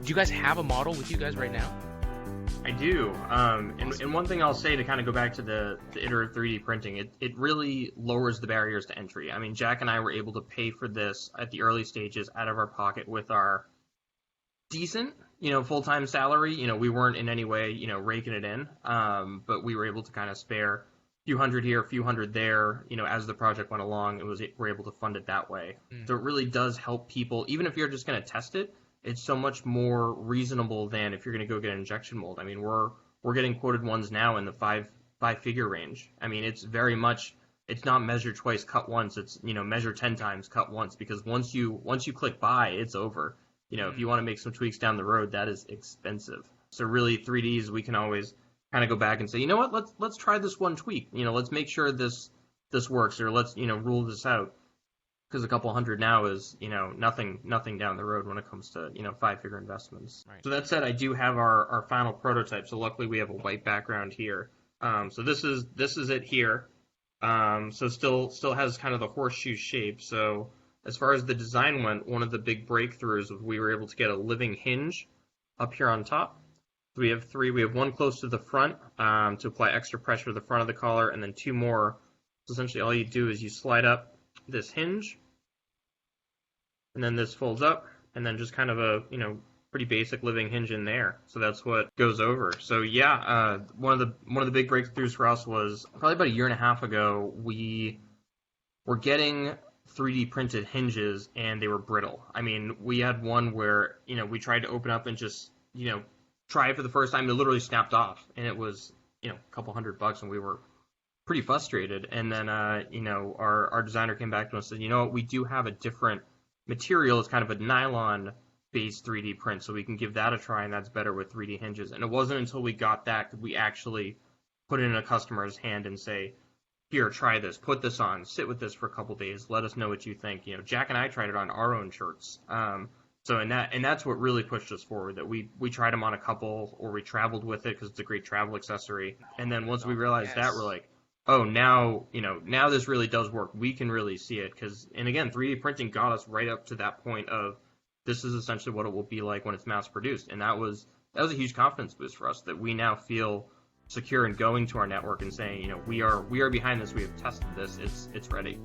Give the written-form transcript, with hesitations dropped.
Do you guys have a model with you guys right now? I do. And one thing I'll say to kind of go back to the iterative 3D printing, it really lowers the barriers to entry. I mean, Jack and I were able to pay for this at the early stages out of our pocket with our decent, full-time salary. We weren't in any way, raking it in, but we were able to kind of spare a few hundred here, a few hundred there, as the project went along. We're able to fund it that way. So it really does help people, even if you're just going to test it. It's so much more reasonable than if you're going to go get an injection mold. I mean, we're getting quoted ones now in the five-figure range. I mean, it's very much, it's not measure twice, cut once. It's, measure 10 times, cut once, because once you click buy, it's over. If you want to make some tweaks down the road, that is expensive. So really, 3Ds, we can always kind of go back and say, you know what, let's try this one tweak. Let's make sure this works, or let's, rule this out. Because a couple hundred now is, nothing down the road when it comes to, five-figure investments. Right. So that said, I do have our final prototype. So luckily we have a white background here. So this is it here. So still has kind of the horseshoe shape. So as far as the design went, one of the big breakthroughs was we were able to get a living hinge up here on top. So we have three. We have one close to the front to apply extra pressure to the front of the collar, and then two more. So essentially all you do is you slide up this hinge, and then this folds up, and then just kind of a pretty basic living hinge in there. So that's what goes over. So yeah, one of the big breakthroughs for us was probably about a year and a half ago. We were getting 3D printed hinges, and they were brittle. I mean, we had one where we tried to open up and just try it for the first time. It literally snapped off, and it was a couple $100, and we were pretty frustrated. And then, our designer came back to us and said, what, we do have a different material. It's kind of a nylon-based 3D print, so we can give that a try, and that's better with 3D hinges. And it wasn't until we got that could we actually put it in a customer's hand and say, here, try this, put this on, sit with this for a couple days, let us know what you think. Jack and I tried it on our own shirts. And that's what really pushed us forward, that we tried them on a couple, or we traveled with it because it's a great travel accessory. And then once we realized that, we're like, oh, now this really does work. We can really see it and again, 3D printing got us right up to that point of this is essentially what it will be like when it's mass produced. And that was a huge confidence boost for us, that we now feel secure in going to our network and saying, we are behind this. We have tested this. It's ready.